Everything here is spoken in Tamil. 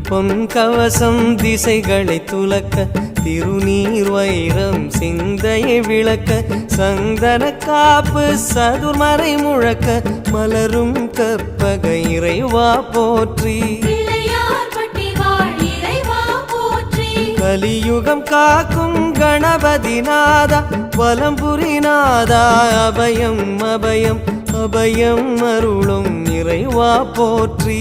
பொன் கவசம் திசைகளை துலக்க திருநீர் வைரம் சிந்தையை விளக்க சந்தன காப்பு சதுர்மறை முழக்க மலரும் கற்பக இறைவா போற்றி கலியுகம் காக்கும் கணபதிநாதா வலம்புரிநாதா அபயம் அபயம் அபயம் அருளும் இறைவா போற்றி